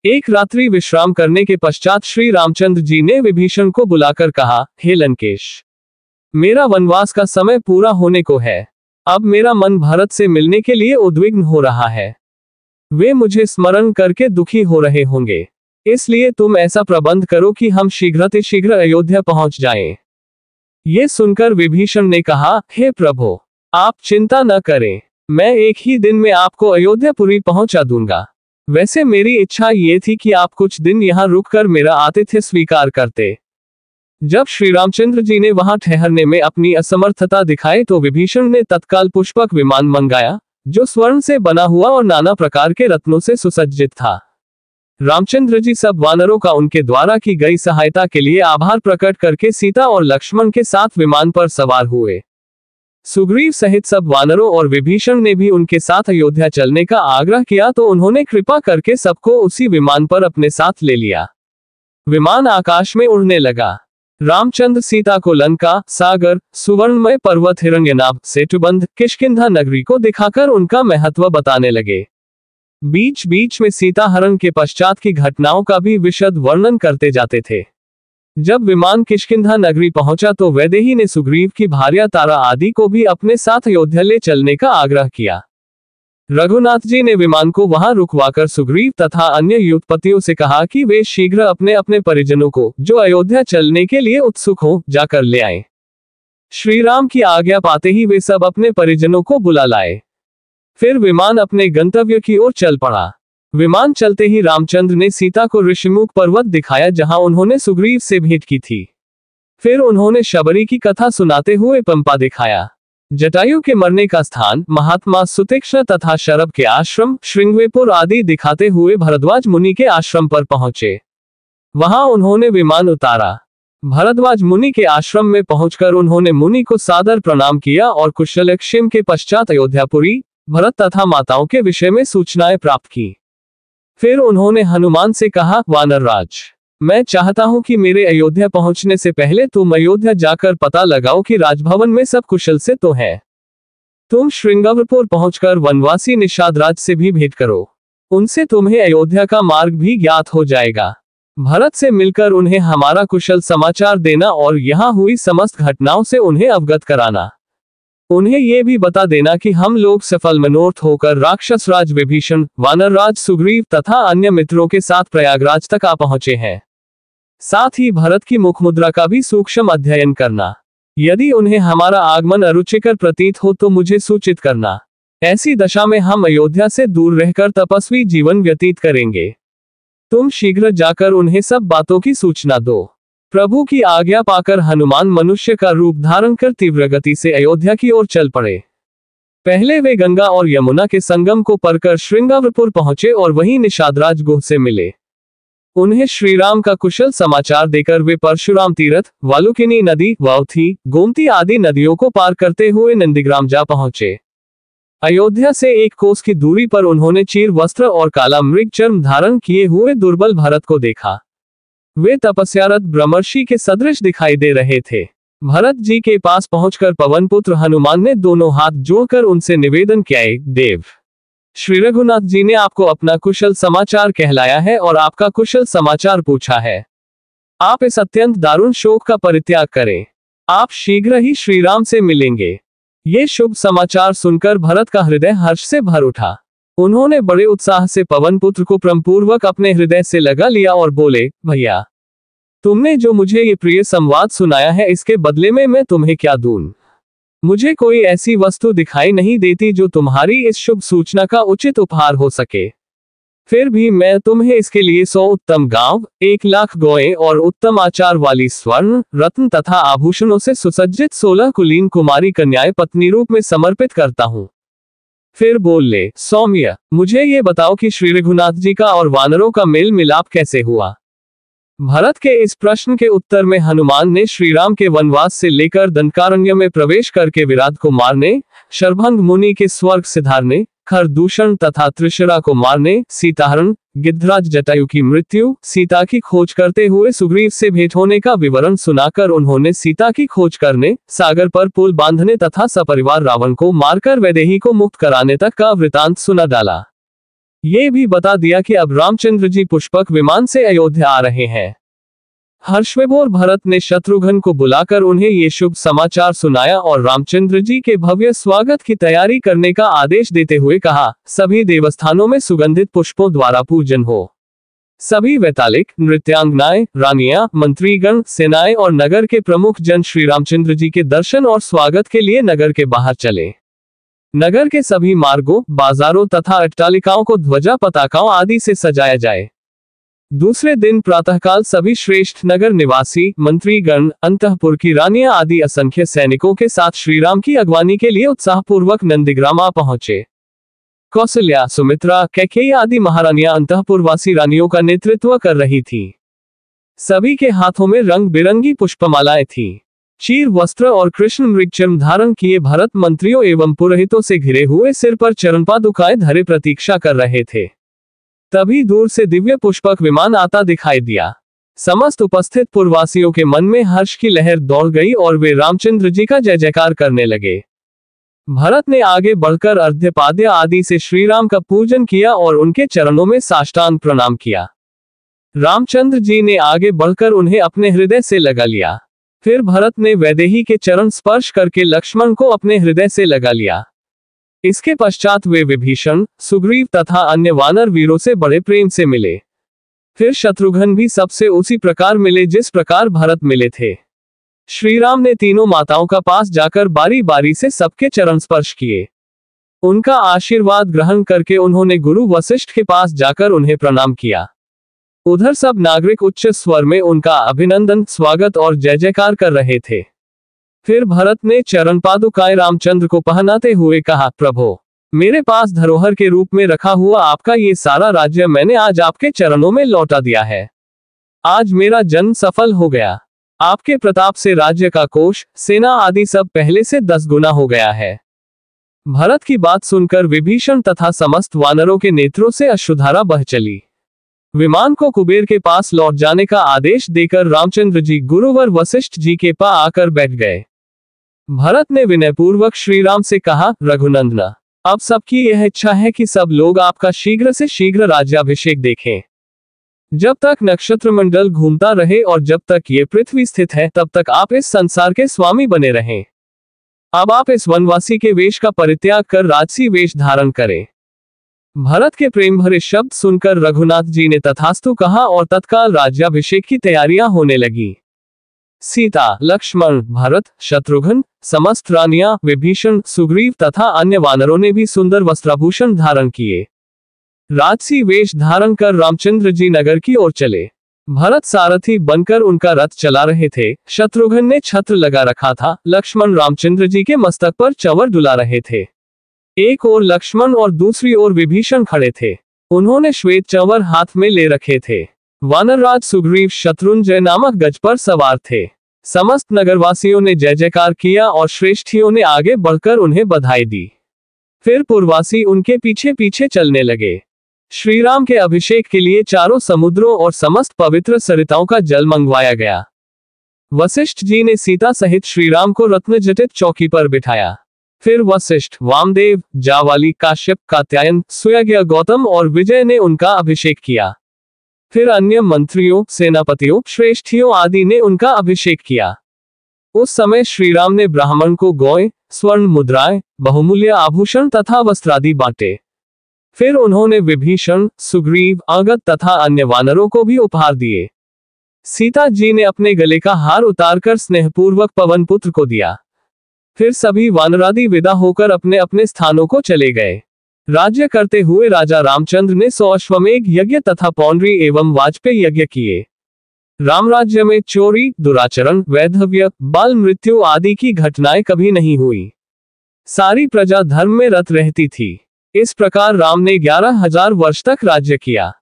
एक रात्रि विश्राम करने के पश्चात श्री रामचंद्र जी ने विभीषण को बुलाकर कहा, हे लंकेश, मेरा वनवास का समय पूरा होने को है। अब मेरा मन भरत से मिलने के लिए उद्विग्न हो रहा है। वे मुझे स्मरण करके दुखी हो रहे होंगे, इसलिए तुम ऐसा प्रबंध करो कि हम शीघ्र अयोध्या पहुंच जाएं। ये सुनकर विभीषण ने कहा, हे प्रभु, आप चिंता न करें, मैं एक ही दिन में आपको अयोध्यापुरी पहुंचा दूंगा। वैसे मेरी इच्छा ये थी कि आप कुछ दिन यहाँ रुककर मेरा आतिथ्य स्वीकार करते। जब श्री रामचंद्र जी ने वहां ठहरने में अपनी असमर्थता दिखाई तो विभीषण ने तत्काल पुष्पक विमान मंगाया, जो स्वर्ण से बना हुआ और नाना प्रकार के रत्नों से सुसज्जित था। रामचंद्र जी सब वानरों का उनके द्वारा की गई सहायता के लिए आभार प्रकट करके सीता और लक्ष्मण के साथ विमान पर सवार हुए। सुग्रीव सहित सब वानरों और विभीषण ने भी उनके साथ अयोध्या चलने का आग्रह किया तो उन्होंने कृपा करके सबको उसी विमान पर अपने साथ ले लिया। विमान आकाश में उड़ने लगा। रामचंद्र सीता को लंका, सागर, सुवर्णमय पर्वत, हिरण्यनाभ, सेतुबंध, किष्किंधा नगरी को दिखाकर उनका महत्व बताने लगे। बीच बीच में सीता हरण के पश्चात की घटनाओं का भी विशद वर्णन करते जाते थे। जब विमान किष्किंधा नगरी पहुंचा तो वैदेही ने सुग्रीव की भार्या तारा आदि को भी अपने साथ अयोध्या ले चलने का आग्रह किया। रघुनाथ जी ने विमान को वहां रुकवाकर सुग्रीव तथा अन्य युद्धपतियों से कहा कि वे शीघ्र अपने अपने परिजनों को, जो अयोध्या चलने के लिए उत्सुक हो, जाकर ले आए। श्री राम की आज्ञा पाते ही वे सब अपने परिजनों को बुला लाए। फिर विमान अपने गंतव्य की ओर चल पड़ा। विमान चलते ही रामचंद्र ने सीता को ऋषिमुख पर्वत दिखाया, जहां उन्होंने सुग्रीव से भेंट की थी। फिर उन्होंने शबरी की कथा सुनाते हुए पंपा दिखाया। जटायु के मरने का स्थान, महात्मा सुतीक्ष्ण तथा शरभ के आश्रम, श्रृंगवेपुर आदि दिखाते हुए भरद्वाज मुनि के आश्रम पर पहुंचे। वहां उन्होंने विमान उतारा। भरद्वाज मुनि के आश्रम में पहुंचकर उन्होंने मुनि को सादर प्रणाम किया और कुशलक्षेम के पश्चात अयोध्यापुरी, भरत तथा माताओं के विषय में सूचनाएं प्राप्त की। फिर उन्होंने हनुमान से कहा, वानरराज, मैं चाहता हूं कि मेरे अयोध्या पहुंचने से पहले तुम अयोध्या जाकर पता लगाओ कि राजभवन में सब कुशल से तो है। तुम श्रृंगवरपुर पहुंचकर वनवासी निषादराज से भी भेंट करो, उनसे तुम्हें अयोध्या का मार्ग भी ज्ञात हो जाएगा। भरत से मिलकर उन्हें हमारा कुशल समाचार देना और यहाँ हुई समस्त घटनाओं से उन्हें अवगत कराना। उन्हें ये भी बता देना कि हम लोग सफल मनोरथ होकर राक्षस राज विभीषण, वानरराज सुग्रीव तथा अन्य मित्रों के साथ प्रयागराज तक आ पहुंचे हैं। साथ ही भरत की मुखमुद्रा का भी सूक्ष्म अध्ययन करना। यदि उन्हें हमारा आगमन अरुचिकर प्रतीत हो तो मुझे सूचित करना। ऐसी दशा में हम अयोध्या से दूर रहकर तपस्वी जीवन व्यतीत करेंगे। तुम शीघ्र जाकर उन्हें सब बातों की सूचना दो। प्रभु की आज्ञा पाकर हनुमान मनुष्य का रूप धारण कर तीव्र गति से अयोध्या की ओर चल पड़े। पहले वे गंगा और यमुना के संगम को पार कर श्रृंगवरपुर पहुंचे और वहीं निषादराज गुह से मिले। उन्हें श्री राम का कुशल समाचार देकर वे परशुराम तीर्थ, वालुकिनी नदी, वाउथी, गोमती आदि नदियों को पार करते हुए नंदीग्राम जा पहुंचे। अयोध्या से एक कोस की दूरी पर उन्होंने चीर वस्त्र और काला मृग चर्म धारण किए हुए दुर्बल भरत को देखा। वे तपस्यारत ब्रह्मर्षि के सदृश दिखाई दे रहे थे। भरत जी के पास पहुंचकर पवनपुत्र हनुमान ने दोनों हाथ जोड़कर उनसे निवेदन किया, देव श्री रघुनाथ जी ने आपको अपना कुशल समाचार कहलाया है और आपका कुशल समाचार पूछा है। आप इस अत्यंत दारुण शोक का परित्याग करें। आप शीघ्र ही श्री राम से मिलेंगे। ये शुभ समाचार सुनकर भरत का हृदय हर्ष से भर उठा। उन्होंने बड़े उत्साह से पवनपुत्र को प्रेमपूर्वक अपने हृदय से लगा लिया और बोले, भैया, तुमने जो मुझे ये प्रिय संवाद सुनाया है इसके बदले में मैं तुम्हें क्या दूं? मुझे कोई ऐसी वस्तु दिखाई नहीं देती जो तुम्हारी इस शुभ सूचना का उचित उपहार हो सके। फिर भी मैं तुम्हें इसके लिए 100 उत्तम गांव, 1,00,000 गौएं और उत्तम आचार वाली स्वर्ण, रत्न तथा आभूषणों से सुसज्जित 16 कुलीन कुमारी कन्याएं पत्नी रूप में समर्पित करता हूँ। फिर बोले, सौम्य, मुझे ये बताओ कि श्री रघुनाथ जी का और वानरों का मेल मिलाप कैसे हुआ? भरत के इस प्रश्न के उत्तर में हनुमान ने श्री राम के वनवास से लेकर दंडकारण्य में प्रवेश करके विराट को मारने, शरभंग मुनि के स्वर्ग सिधारने, खरदूषण तथा त्रिशरा को मारने, सीताहरण, गिद्धराज जटायु की मृत्यु, सीता की खोज करते हुए सुग्रीव से भेंट होने का विवरण सुनाकर उन्होंने सीता की खोज करने, सागर पर पुल बांधने तथा सपरिवार रावण को मारकर वैदेही को मुक्त कराने तक का वृतांत सुना डाला। ये भी बता दिया कि अब रामचंद्र जी पुष्पक विमान से अयोध्या आ रहे हैं। हर्षविभोर भरत ने शत्रुघ्न को बुलाकर उन्हें ये शुभ समाचार सुनाया और रामचंद्र जी के भव्य स्वागत की तैयारी करने का आदेश देते हुए कहा, सभी देवस्थानों में सुगंधित पुष्पों द्वारा पूजन हो। सभी वैतालिक, नृत्यांगनाएं, रानियां, मंत्रीगण, सेनाएं और नगर के प्रमुख जन श्री रामचंद्र जी के दर्शन और स्वागत के लिए नगर के बाहर चले। नगर के सभी मार्गों, बाजारों तथा अट्टालिकाओं को ध्वजा पताकाओं आदि से सजाया जाए। दूसरे दिन प्रातःकाल सभी श्रेष्ठ नगर निवासी, मंत्रीगण, अंतःपुर की रानियां आदि असंख्य सैनिकों के साथ श्रीराम की अगवानी के लिए उत्साहपूर्वक नंदीग्राम आ पहुंचे। कौशल्या, सुमित्रा, कैकेयी आदि महारानियां अंतःपुरवासी रानियों का नेतृत्व कर रही थीं। सभी के हाथों में रंग बिरंगी पुष्पमालाएं थीं। चीर वस्त्र और कृष्ण मृगचर्म धारण किए भरत मंत्रियों एवं पुरोहितों से घिरे हुए सिर पर चरणपादुकाएं धरे प्रतीक्षा कर रहे थे। तभी दूर से दिव्य पुष्पक विमान आता दिखाई दिया। समस्त उपस्थित पुरवासियों के मन में हर्ष की लहर दौड़ गई और वे रामचंद्र जी का जय जयकार करने लगे। भरत ने आगे बढ़कर अर्घ्यपाद्य आदि से श्रीराम का पूजन किया और उनके चरणों में साष्टांग प्रणाम किया। रामचंद्र जी ने आगे बढ़कर उन्हें अपने हृदय से लगा लिया। फिर भरत ने वैदेही के चरण स्पर्श करके लक्ष्मण को अपने हृदय से लगा लिया। इसके पश्चात वे विभीषण, सुग्रीव तथा अन्य वानर वीरों से बड़े प्रेम से मिले। फिर शत्रुघ्न भी सबसे उसी प्रकार मिले जिस प्रकार भरत मिले थे। श्रीराम ने तीनों माताओं का पास जाकर बारी बारी से सबके चरण स्पर्श किए। उनका आशीर्वाद ग्रहण करके उन्होंने गुरु वशिष्ठ के पास जाकर उन्हें प्रणाम किया। उधर सब नागरिक उच्च स्वर में उनका अभिनंदन, स्वागत और जय जयकार कर रहे थे। फिर भरत ने चरण पादुकाएं रामचंद्र को पहनाते हुए कहा, प्रभो, मेरे पास धरोहर के रूप में रखा हुआ आपका ये सारा राज्य मैंने आज आपके चरणों में लौटा दिया है। आज मेरा जन्म सफल हो गया। आपके प्रताप से राज्य का कोष, सेना आदि सब पहले से 10 गुना हो गया है। भरत की बात सुनकर विभीषण तथा समस्त वानरों के नेत्रों से अश्रुधारा बह चली। विमान को कुबेर के पास लौट जाने का आदेश देकर रामचंद्र जी गुरुवर वशिष्ठ जी के पास आकर बैठ गए। भरत ने विनयपूर्वक श्रीराम से कहा, रघुनंदन, अब सबकी यह इच्छा है कि सब लोग आपका शीघ्र से शीघ्र राज्याभिषेक देखें। जब तक नक्षत्र मंडल घूमता रहे और जब तक ये पृथ्वी स्थित है तब तक आप इस संसार के स्वामी बने रहें। अब आप इस वनवासी के वेश का परित्याग कर राजसी वेश धारण करें। भरत के प्रेम भरे शब्द सुनकर रघुनाथ जी ने तथास्तु कहा और तत्काल राज्याभिषेक की तैयारियां होने लगी। सीता, लक्ष्मण, भरत, शत्रुघ्न, समस्त रानियां, विभीषण, सुग्रीव तथा अन्य वानरों ने भी सुंदर वस्त्राभूषण धारण किए। राजसी वेश धारण कर रामचंद्र जी नगर की ओर चले। भरत सारथी बनकर उनका रथ चला रहे थे। शत्रुघ्न ने छत्र लगा रखा था। लक्ष्मण रामचंद्र जी के मस्तक पर चंवर डुला रहे थे। एक ओर लक्ष्मण और दूसरी ओर विभीषण खड़े थे। उन्होंने श्वेत चंवर हाथ में ले रखे थे। वानरराज सुग्रीव शत्रुंजय नामक गज पर सवार थे। समस्त नगरवासियों ने जय जयकार किया और श्रेष्ठियों ने आगे बढ़कर उन्हें बधाई दी। फिर पुरवासी उनके पीछे पीछे चलने लगे। श्रीराम के अभिषेक के लिए चारों समुद्रों और समस्त पवित्र सरिताओं का जल मंगवाया गया। वशिष्ठ जी ने सीता सहित श्रीराम को रत्नजटित चौकी पर बिठाया। फिर वशिष्ठ, वामदेव, जावाली, काश्यप, कात्यायन, सुयज्ञ, गौतम और विजय ने उनका अभिषेक किया। फिर अन्य मंत्रियों, सेनापतियों, श्रेष्ठियों आदि ने उनका अभिषेक किया। उस समय श्रीराम ने ब्राह्मण को गौएं, स्वर्ण मुद्राएं, बहुमूल्य आभूषण तथा वस्त्रादि बांटे। फिर उन्होंने विभीषण, सुग्रीव, अंगद तथा अन्य वानरों को भी उपहार दिए। सीता जी ने अपने गले का हार उतारकर स्नेहपूर्वक पवन पुत्र को दिया। फिर सभी वानरादि विदा होकर अपने अपने स्थानों को चले गए। राज्य करते हुए राजा रामचंद्र ने 100 अश्वमेघ यज्ञ तथा पौंड्री एवं वाजपेयी यज्ञ किए। रामराज्य में चोरी, दुराचरण, वैधव्य, बाल मृत्यु आदि की घटनाएं कभी नहीं हुई। सारी प्रजा धर्म में रत रहती थी। इस प्रकार राम ने 11,000 वर्ष तक राज्य किया।